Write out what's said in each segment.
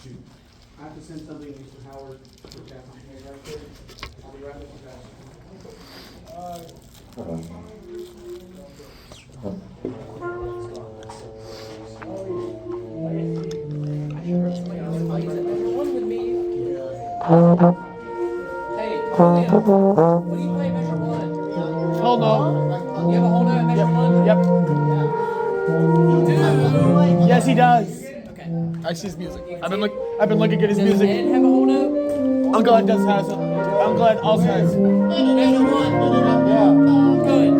Shoot. I have to send something to Mr. Howard for Captain Hay right there. I'll be right with you guys. Hey, Julia, what do you play Measure One? Hold on. You have a whole note at Measure One? Yep. You do? Yes, he does. Okay. I see his music. I've been looking at his Does music. Ed have a whole note? Uncle Ed does has it. Uncle Ed also has it. Measure One. Yeah. Good.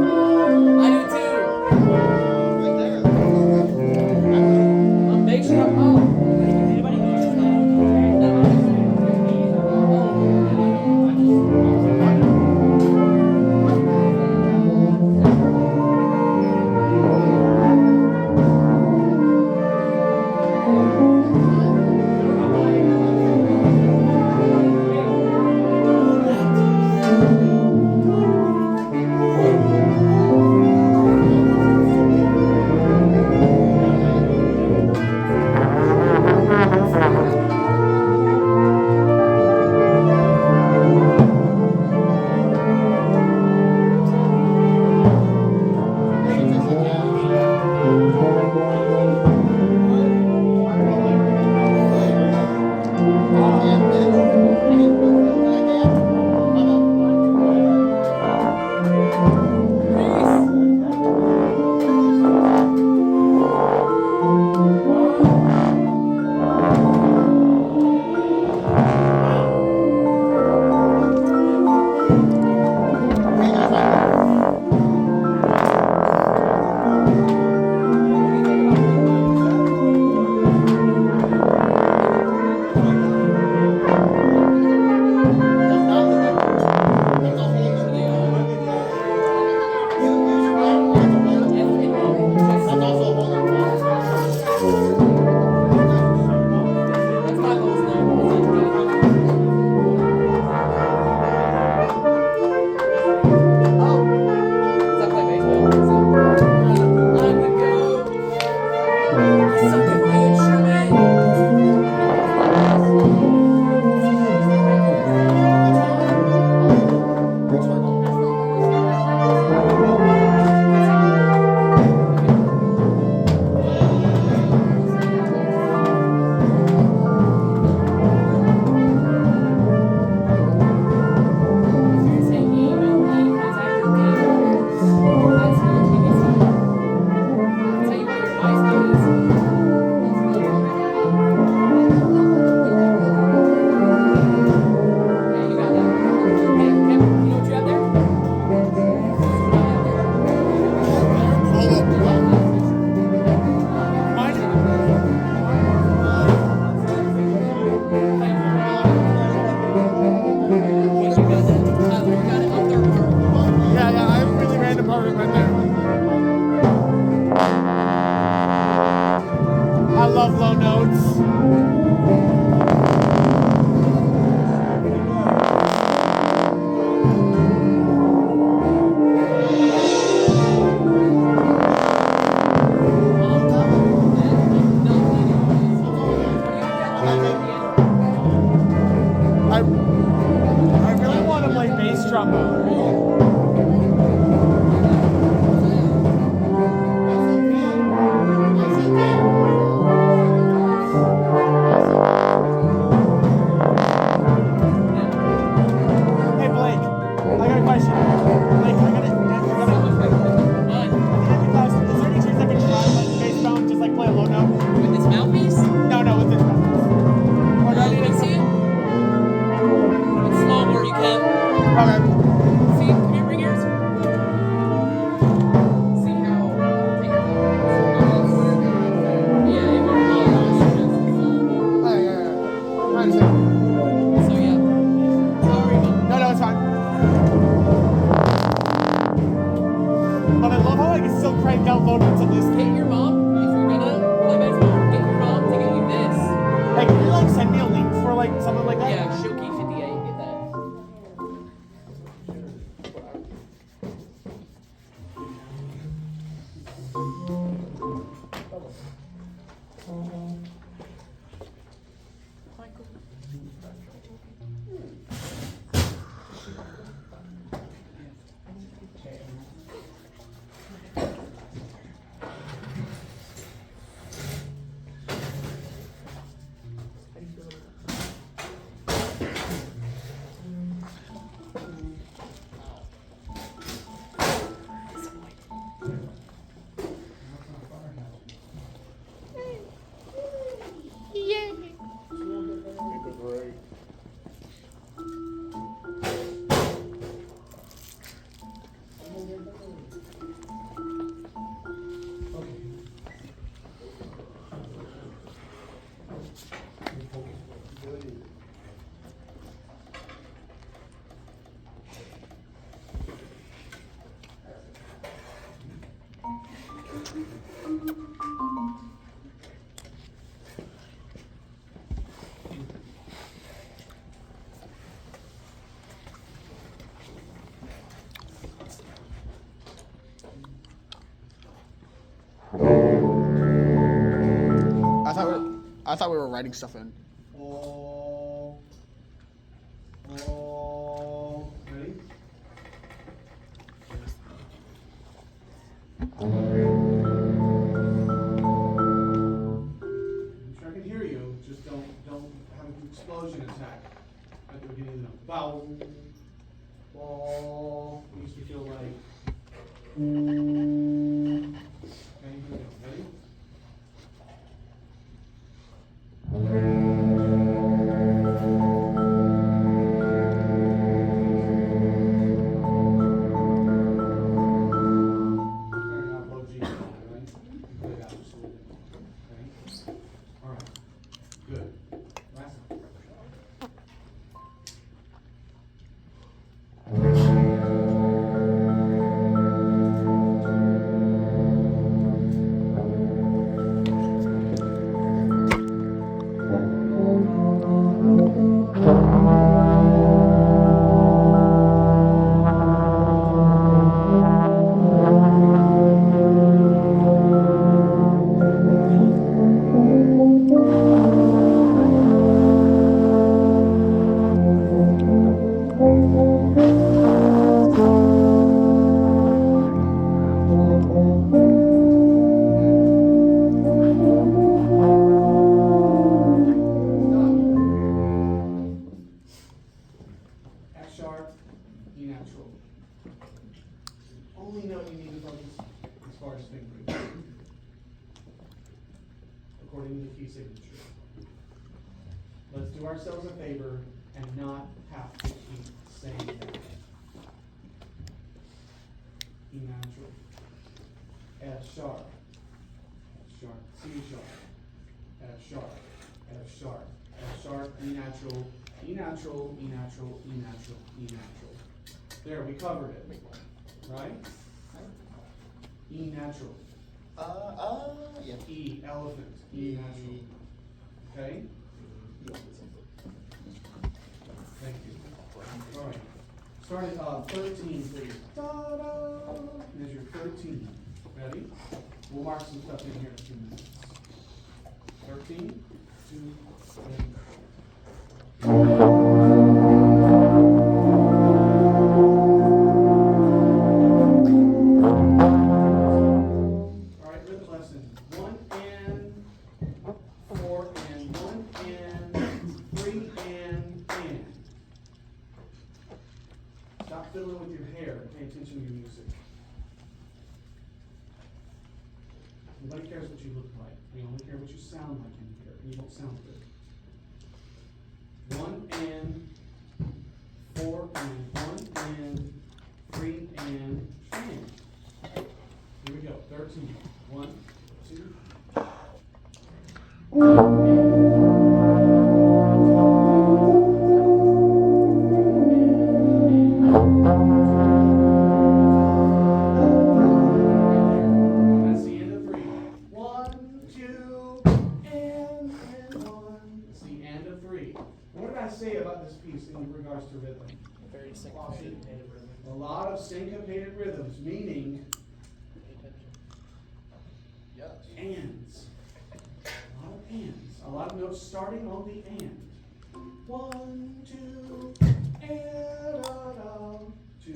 I do too. Make sure. Oh. Anybody knows his See I thought we were writing stuff in. All. Ready? I'm sure I can hear you. Just don't have an explosion attack at the beginning of the note. Bow. Ball. It used to feel like. Okay, here we go. Ready? Starting off low G, right? You play that just a little bit more. Okay? All right. Good. Last one. F sharp, E natural. Only note you need to focus as far as fingering, according to the key signature. Let's do ourselves a favor and not have to keep saying that. E natural, F sharp, F sharp, C sharp, F sharp, F sharp, F sharp, E natural, E natural, E natural, E natural, E natural. There, we covered it, right? E natural. Yeah. E elephant, E natural. Okay? Thank you. All right. Starting 13, please. Ta-da! There's your 13. Ready? We'll mark some stuff in here in a few minutes. 13, 2, 3. All right, rhythm lesson. 1 and 4 and 1 and 3 and. Stop fiddling with your hair and pay attention to your music. Nobody cares what you look like. We only care what you sound like in here, and you don't sound good. 1 and 4 and 1 and 3 and. Here we go. 13. 1, 2. That's the end of 3. 1, 2, and 1. That's the end of 3. What did I say about this piece in regards to rhythm? Very syncopated rhythm. A lot of syncopated rhythms, meaning Pay attention. Yes. ands. A lot of ands. A lot of notes starting on the and. 1, 2, and 2,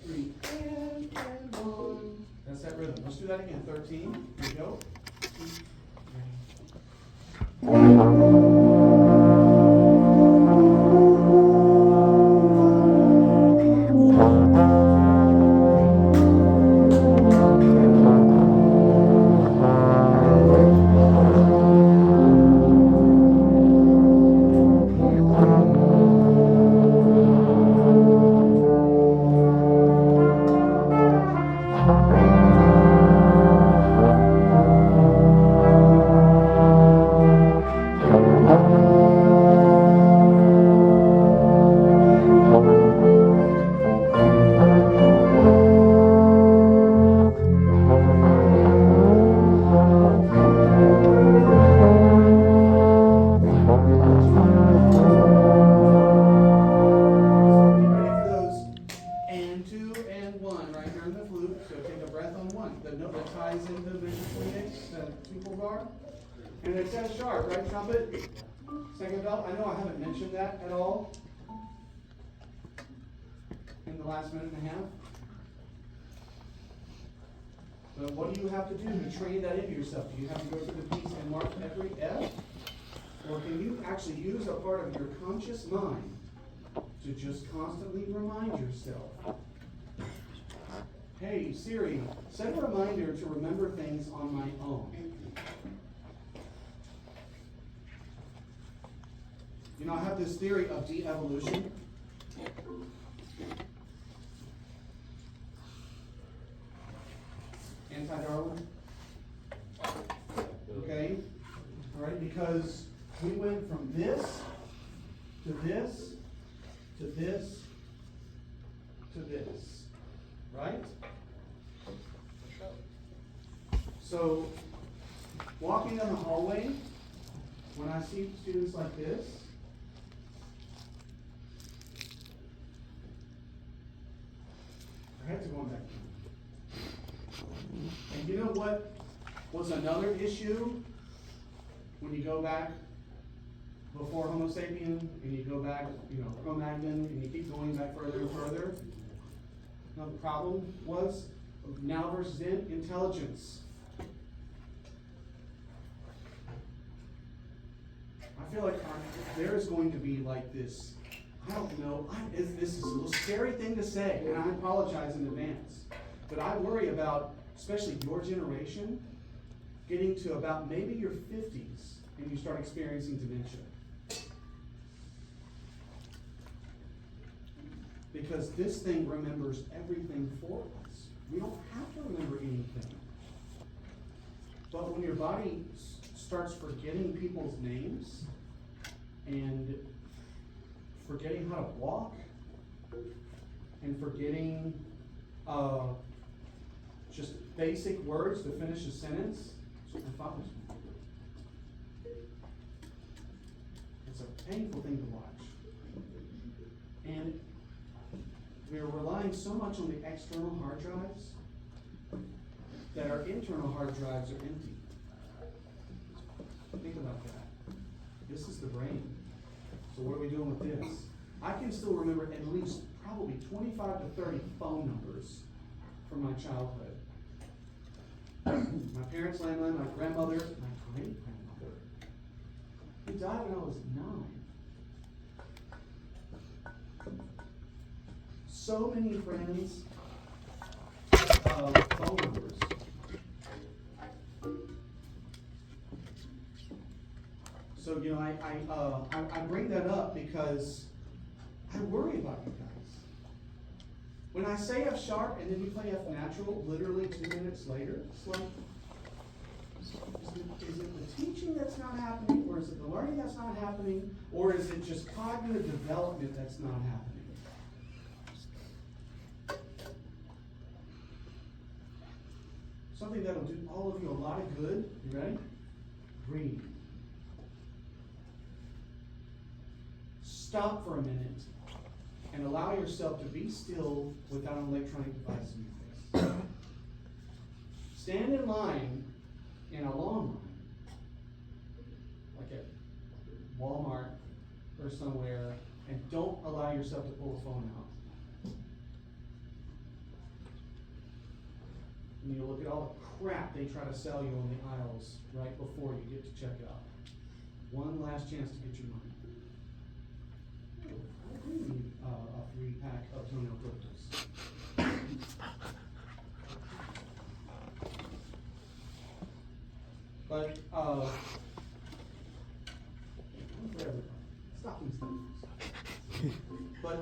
3, and 1. That's that rhythm. Let's do that again. 13. Here we go. 2, 3. Second belt, I know I haven't mentioned that at all in the last minute and a half. But what do you have to do to train that into yourself? Do you have to go through the piece and mark every F? Or can you actually use a part of your conscious mind to just constantly remind yourself? Hey, Siri, set a reminder to remember things on my own. You know, I have this theory of de-evolution. Anti-Darwin. Okay? All right, because we went from this to this to this to this. Right? So, walking down the hallway, when I see students like this, their heads are going back. And you know what was another issue when you go back before Homo sapien, and you go back, Cro-Magnon, and you keep going back further and further? Now the problem was now versus then intelligence. I feel like there is going to be like this, I don't know, this is a little scary thing to say, and I apologize in advance, but I worry about, especially your generation, getting to about maybe your 50s and you start experiencing dementia. Because this thing remembers everything for us. We don't have to remember anything. But when your body starts forgetting people's names and forgetting how to walk and forgetting just basic words to finish a sentence, that's what my father's doing. It's a painful thing to watch. And we are relying so much on the external hard drives that our internal hard drives are empty. Think about that. This is the brain. So what are we doing with this? I can still remember at least probably 25 to 30 phone numbers from my childhood. My parents' landline, my grandmother, my great-grandmother, who died when I was 9. So many friends, phone numbers. So, I bring that up because I worry about you guys. When I say F sharp and then you play F natural, literally 2 minutes later, it's like, is it the teaching that's not happening, or is it the learning that's not happening, or is it just cognitive development that's not happening? Something that'll do all of you a lot of good. You ready? Breathe. Stop for a minute and allow yourself to be still without an electronic device in your face. Stand in line in a long line, like at Walmart or somewhere, and don't allow yourself to pull a phone out. And you look at all the crap they try to sell you on the aisles right before you get to checkout. One last chance to get your money. I do need a 3-pack of toenail clippers. But, for everybody. Stocking stuffers. But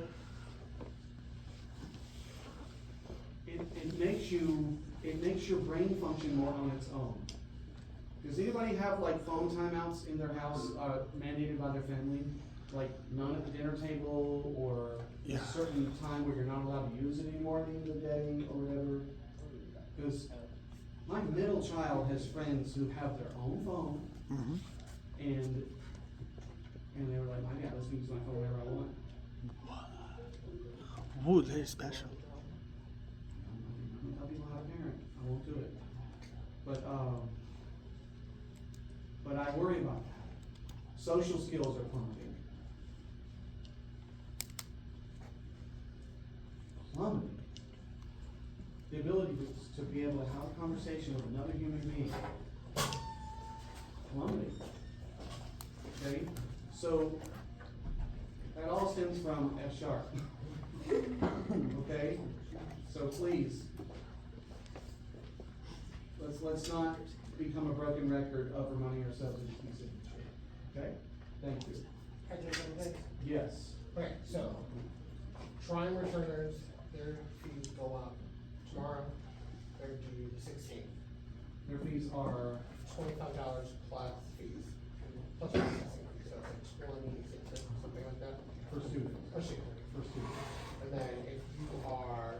it makes your brain function more on its own. Does anybody have like phone timeouts in their house mandated by their family? Like none at the dinner table, or a certain time where you're not allowed to use it anymore at the end of the day or whatever? Because my middle child has friends who have their own phone, and they were like, my dad lets me use my phone whenever I want. Ooh, that is special. I'll be my parent. I won't do it. But I worry about that. Social skills are plummeting. Plummeting. The ability to be able to have a conversation with another human being. Plummeting. Okay, so that all stems from F sharp. Okay, so please, let's not become a broken record of reminding ourselves of the key signature. Okay, thank you. I just want to say, Yes. okay, so, Trine returners, their fees go up tomorrow, they're due the 16th. Their fees are, $25 plus fees, plus processing fees, so it's like 26, something like that, for students. per student. For students. And then if you are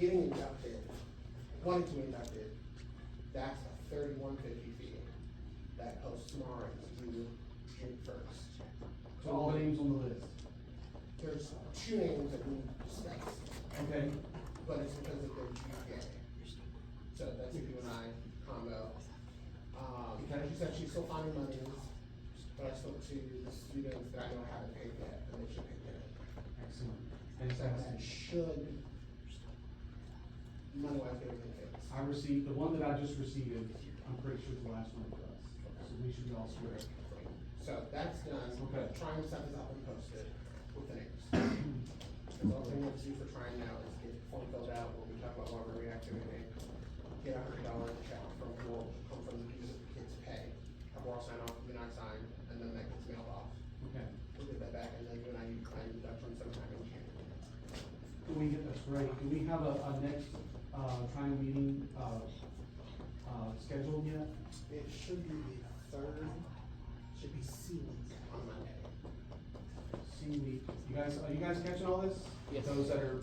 getting inducted, wanting to be inducted, that's a $31.50 fee. That posts tomorrow, it's due June 1st. So all the names on the list. There's two names that we discussed, Okay, but it's because of their GPA. So that's if you and I combo. She said she's still finding monies, but I spoke to the students that I know haven't paid yet, and they should pay it. excellent. So that Fantastic. should, money-wise, get everything fixed. I received, the one that I just received, I'm pretty sure is the last one for us. So we should be all square. So that's done. Okay. Trying stuff is up and posted with the names. Because all we have to do for trying now is get the form filled out, what we talk about while we're reactivating. Get $100 check from, will come from the dues that the kids pay. Have Laura sign off, then I sign, and then that gets mailed off. Okay. We'll get that back, and then you and I need to plan deduction sometime in June. Do we get, that's great. Do we have a next, trial meeting, scheduled yet? It should be the third, should be C on Monday. See, are you guys catching all this? Yes. Those that are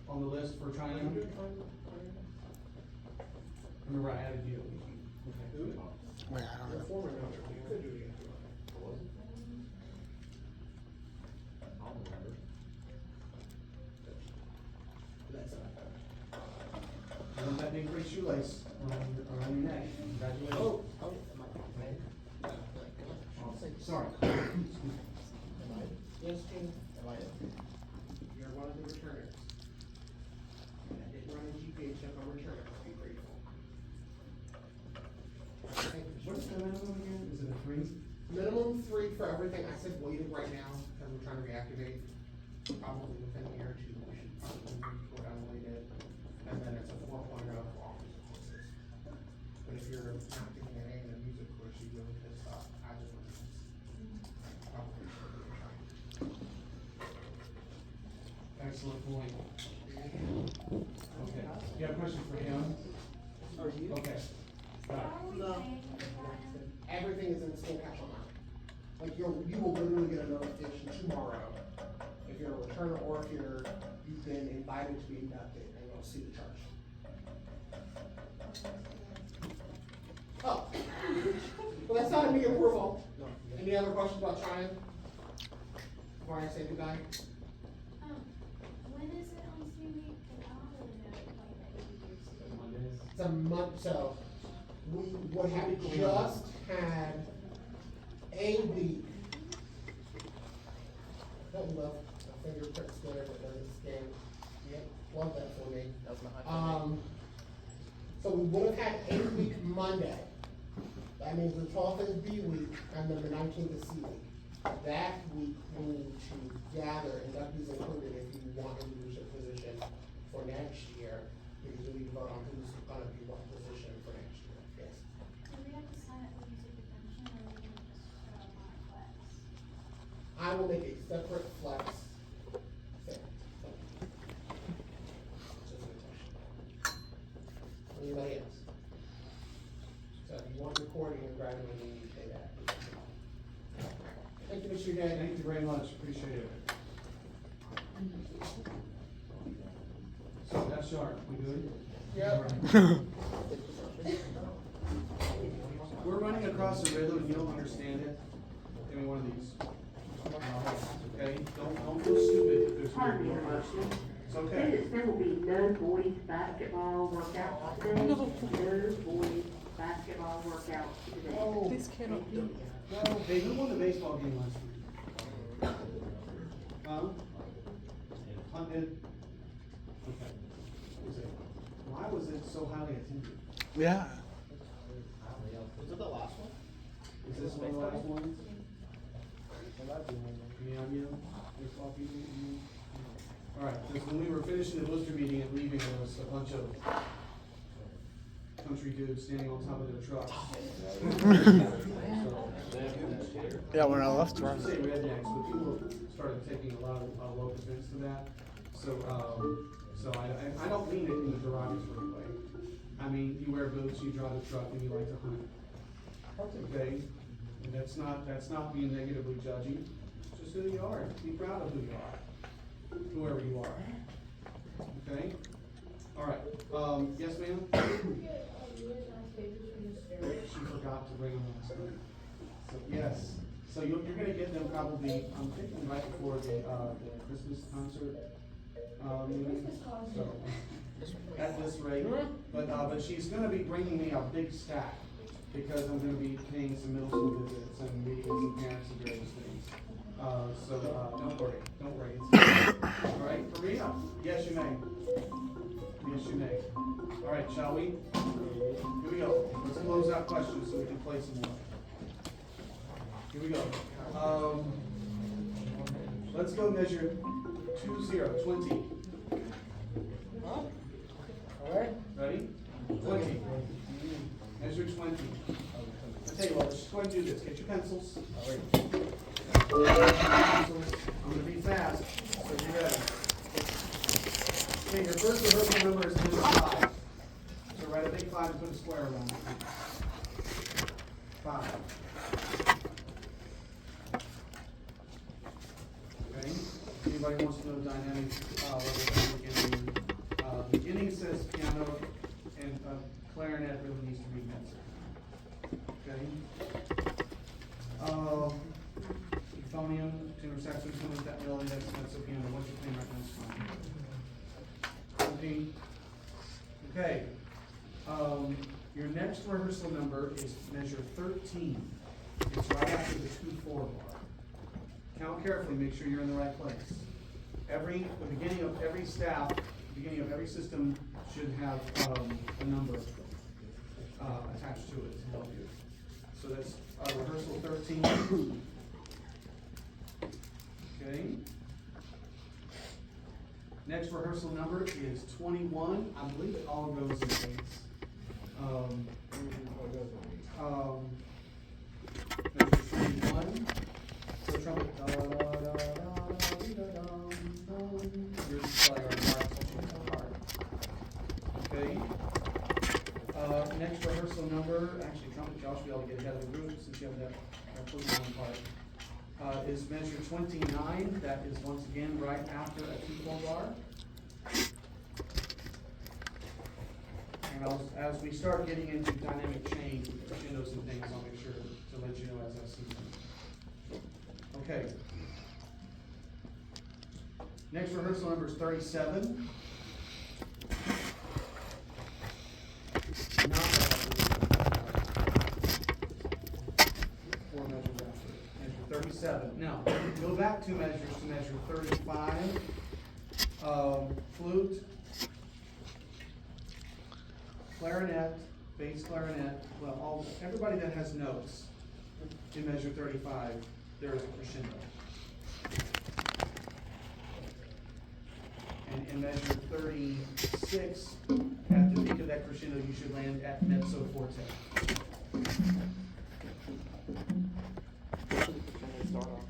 on the list for Are you trying? doing fine? Remember I added you. Who? Wait, I don't Your know. former number, you could do it again if you want. That's You want that big red shoelace around your neck. Congratulations. Oh. Sorry. Yes, King? You're one of the returners. I didn't run a GPA check on return, I'll be grateful. What is the minimum again? Is it a 3? Minimum 3 for everything, I said waited right now, because we're trying to reactivate, probably within a year or two, we should probably go down and wait it. And then it's a 4.0 for all music courses. But if you're not getting an A in a music course, you really pissed off, I just want to. Probably should be trying. Excellent point. Okay. You have a question for him? Are you? Okay. Got it. Everything is in school cash online. Like you will literally get a notification tomorrow if you're a returner or if you've been invited to be inducted, and you'll see the charge. Oh, well, that's not a me approval. Any other questions about trying? Before I say goodbye? When is it on student week? And I don't really know like that Mondays. It's a month, so we would have just had a week. Don't love a fingerprint scanner that doesn't scan. Yep, love that for me. That was my high. So we would have had a week Monday. That means the 12th is B week, and then the 19th is C week. That week we need to gather, inductees included, if you want a leadership position for next year, because we need to vote on who's gonna be what position for next year, yes. Do we have to sign up for music exemption or we can just show up on flex? I will make a separate flex thing. Just a question. Anybody else? So if you want recording and graduating, you need to pay that. Thank you, Mr. Day. Thank you very much, appreciate it. So that's sharp, we good? Yep. We're running across a rhythm, if you don't understand it, give me one of these. Okay, don't feel stupid if there's. Pardon me, interruption. It's okay. There will be no boys basketball workout today. No boys basketball workout today. Oh. This cannot Thank you. be. No, hey, who won the baseball game last week? Huh? Hunt did? Okay. Was it, why was it so highly attended? Yeah. Was it the last one? Is this one of the last ones? Yeah, baseball people, yeah. All right, because when we were finishing the booster meeting and leaving, there was a bunch of country dudes standing on top of their trucks. Yeah, when I left, I should say rednecks, but people started taking a lot of low offense to that. So I don't mean it in a derogatory way. I mean, you wear boots, you drive a truck, and you like to hunt. Okay? And that's not being negatively judgy. It's just who you are. Be proud of who you are. Whoever you are. Okay? All right. Yes, ma'am? She forgot to bring them last night. So, yes. So you're gonna get them probably, I'm thinking right before the Christmas concert. Maybe. So, at this rate. But she's gonna be bringing me a big stack because I'm gonna be paying some middle school visits and meeting with some parents and various things. Don't worry. All right, Maria? Yes, you may. Yes, you may. All right, shall we? Here we go. Let's close out questions so we can play some more. Here we go. Let's go measure 20. Alright? Ready? 20. Measure 20. I'll tell you what, let's go ahead and do this. Get your pencils. I'm gonna be fast, so you ready. Okay, your first rehearsal number is measure 5. So write a big 5 and put a square around it. 5. Okay? Anybody wants to know dynamic level at the beginning? Beginning says piano and clarinet really needs to be mezzo. Okay? Euphonium, tenor saxophone, with that melody, that's mezzo piano. What you're playing right now is fine. 14. Okay. Your next rehearsal number is measure 13. It's right after the 2/4 bar. Count carefully, make sure you're in the right place. The beginning of every staff, the beginning of every system should have a number attached to it to help you. So that's rehearsal 13. Okay. Next rehearsal number is 21. I believe it all goes in eights. Measure 21. So trumpet. Da, da, da, da, da, da, da, dum. Yours is probably our heart, touching the heart. Okay. Next rehearsal number, actually trumpet, Josh, be able to get ahead of the group since you have that closing one part. Is measure 29. That is once again right after a 2/4 bar. And as we start getting into dynamic change, crescendos and things, I'll make sure to let you know as I see them. Okay. Next rehearsal number is 37. Not four measures after. Measure 37. Now, go back 2 measures to measure 35. Flute, clarinet, bass clarinet, well, everybody that has notes in measure 35, there is a crescendo. And in measure 36, at the peak of that crescendo, you should land at mezzo forte. What should the crescendo start on?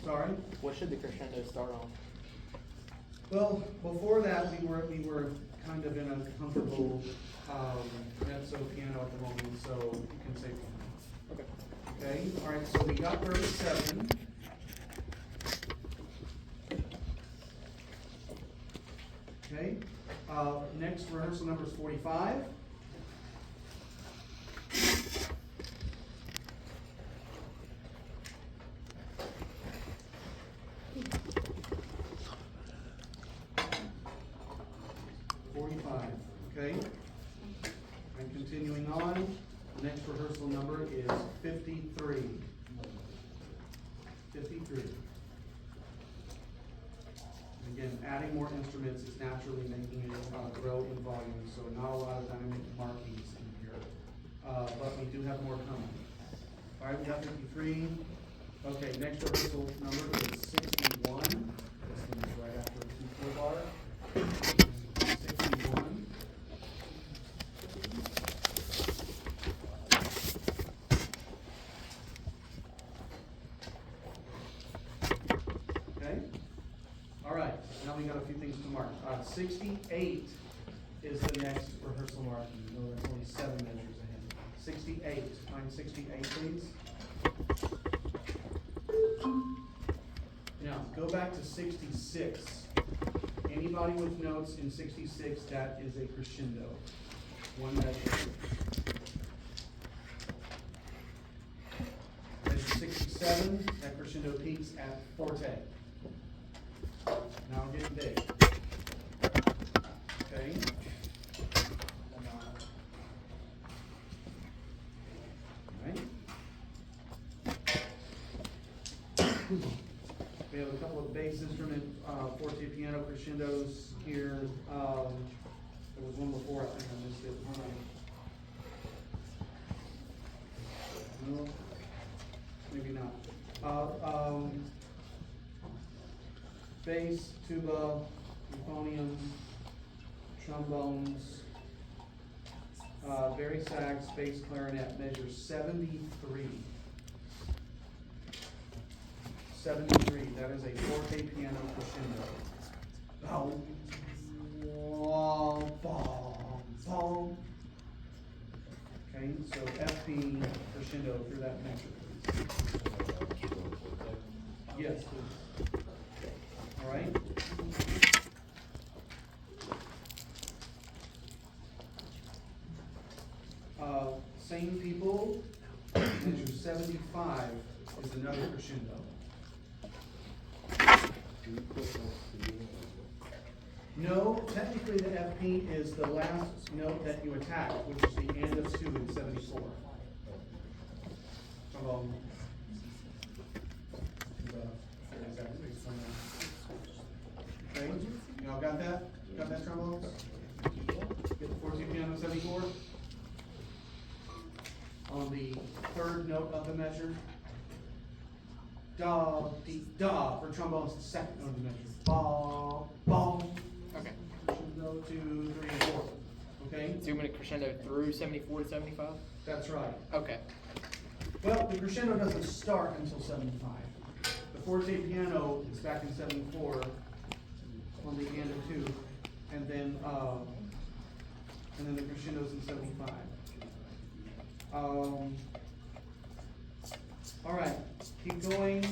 Sorry? What should the crescendo start on? Well, before that, we were kind of in a comfortable mezzo piano at the moment, so you can say piano. Okay. Okay, all right, so we got 37. Okay, next rehearsal number is 45. Okay, and continuing on, the next rehearsal number is 53. 53. Again, adding more instruments is naturally making it grow in volume, so not a lot of dynamic markings in here. But we do have more coming. All right, we got 53. Okay, next rehearsal number is 61. This one is right after the 2/4 bar. 61. Okay? All right, now we got a few things to mark. 68 is the next rehearsal marking. No, that's only 7 measures ahead. 68, find 68, please. Now, go back to 66. Anybody with notes in 66, that is a crescendo. One measure. Measure 67, that crescendo peaks at forte. Now we're getting big. Okay? Alright. We have a couple of bass instrument, forte piano crescendos here. There was one before, I think I missed it. No, maybe not. Bass, tuba, euphonium, trombones, bari sax, bass clarinet, measure 73. 73, that is a forte piano crescendo. Boom, boom, boom. Okay, so FP crescendo through that measure, please. Yes, please. All right. Same people, measure 75 is another crescendo. No, technically the FP is the last note that you attack, which is the end of 2 in 74. Okay, y'all got that? Got that, trombones? Get the 14 piano 74. On the third note of the measure. Da, dee, da, for trombones, the second note of the measure. Ba, bom. Okay. Crescendo, 2, 3, and 4. Okay? 2 minute crescendo through 74 to 75? That's right. Okay. Well, the crescendo doesn't start until 75. The forte piano is back in 74 on the end of 2, and then the crescendo's in 75. All right, keep going.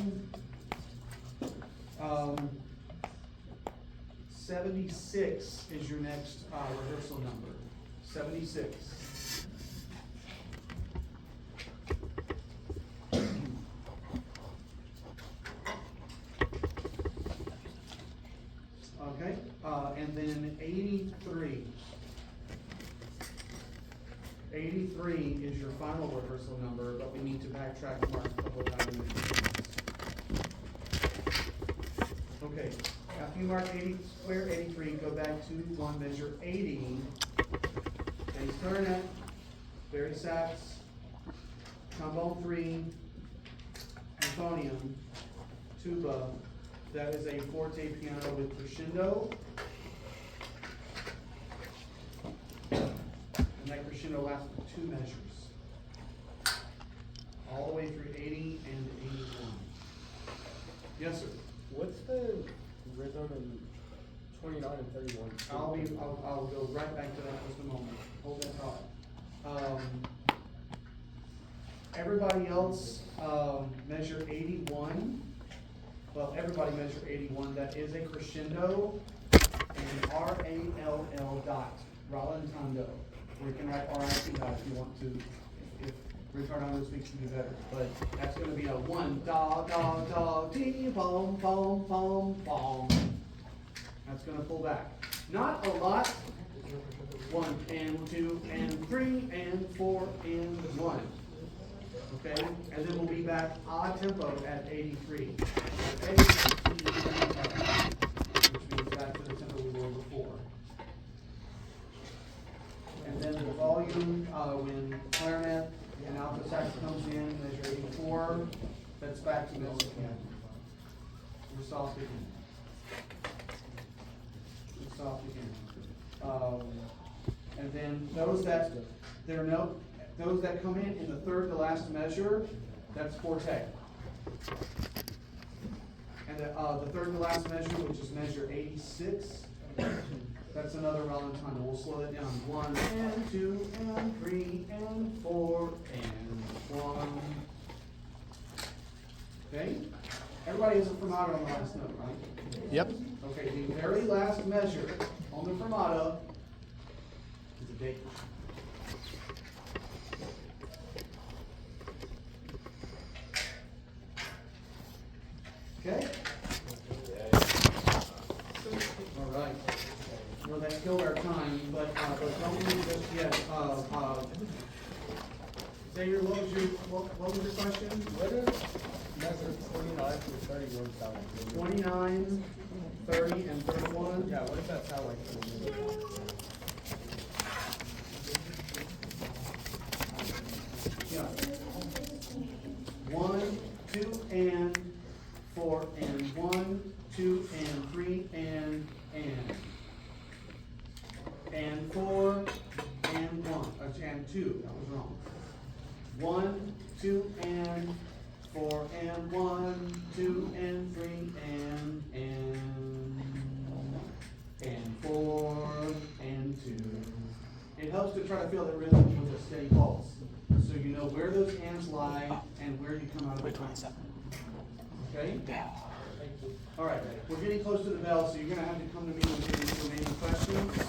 76 is your next rehearsal number. 76. Okay, and then 83. 83 is your final rehearsal number, but we need to backtrack and mark a couple of times. Okay, after you mark 80, square 83, go back to one measure 80. Bass clarinet, bari sax, trombone 3, euphonium, tuba. That is a forte piano with crescendo. And that crescendo lasts for 2 measures. All the way through 80 and 81. Yes, sir. What's the rhythm in 29 and 31? I'll go right back to that in just a moment. Hold that thought. Everybody else, measure 81. Well, everybody measure 81. That is a crescendo and R-A-L-L dot, rallentando. Or you can write R-I-T dot if you want to, if retardando speaks to do better. But that's going to be a 1, da, da, da, dee, bom, bom, bom, bom. That's going to pull back. Not a lot. 1 and 2 and 3 and 4 and 1. Okay, and then we'll be back a tempo at 83. Okay? Which means back to the tempo we were before. And then the volume, when clarinet and alto sax comes in, measure 84, that's back to mezzo again. We're soft again. We're soft again. And then those that come in the third to last measure, that's forte. And the third to last measure, which is measure 86, that's another Valentine. We'll slow that down. 1 and 2 and 3 and 4 and 1. Okay? Everybody has a fermata on the last note, right? Yep. Okay, the very last measure on the fermata is a date. Okay? All right. Well, that killed our time, but don't leave just yet. Xavier, what was your question? What is measure 29 to 31 sound like? 29, 30, and 31? Yeah, what does that sound like to me? Yeah. 1, 2, and 4, and 1, 2, and 3, and 4, and 1, and 2, that was wrong. 1, 2, and 4, and 1, 2, and 3, and 4, and 2. It helps to try to feel that rhythm with a steady pulse, so you know where those hands lie and where you come out of the time. Okay? All right, we're getting close to the bell, so you're gonna have to come to me with any remaining questions.